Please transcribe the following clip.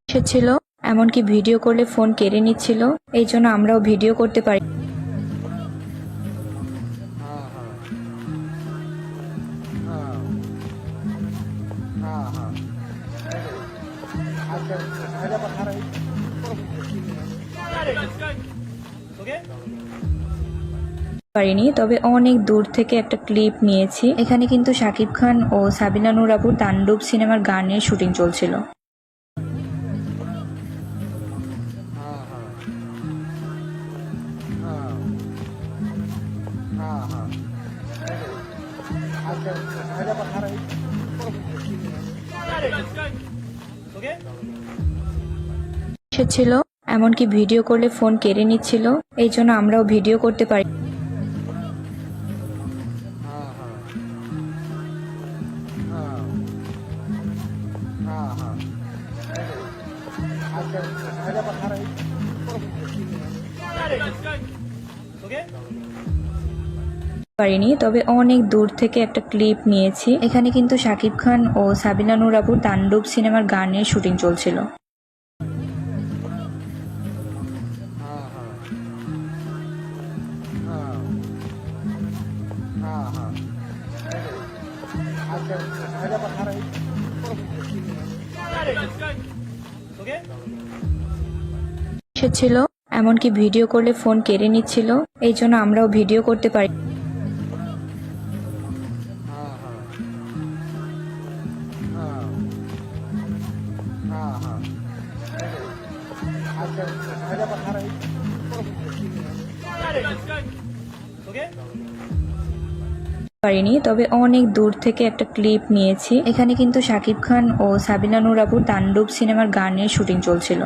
এসেছিল, এমনকি ভিডিও করলে ফোন কেড়ে নিচ্ছিল। এই জন্য আমরাও ভিডিও করতে পারি। পারিনি, তবে অনেক দূর থেকে একটা ক্লিপ নিয়েছি। এখানে কিন্তু শাকিব খান ও সাবিনা নূর আপুর তাণ্ডব সিনেমার গানের শুটিং চলছিল। এসেছিল, এমনকি ভিডিও করলে ফোন কেড়ে নিচ্ছিল। এই জন্য আমরাও ভিডিও করতে পারি। পারিনি, তবে অনেক দূর থেকে একটা ক্লিপ নিয়েছি। এখানে কিন্তু শাকিব খান ও সাবিনা নূর আপুর তাণ্ডব সিনেমার গানের শুটিং চলছিল। এসেছিল, এমনকি ভিডিও করলে ফোন কেড়ে নিচ্ছিল। এই জন্য আমরাও ভিডিও করতে পারি। পারিনি, তবে অনেক দূর থেকে একটা ক্লিপ নিয়েছি। এখানে কিন্তু শাকিব খান ও সাবিনা নূর আপুর তাণ্ডব সিনেমার গানের শুটিং চলছিল।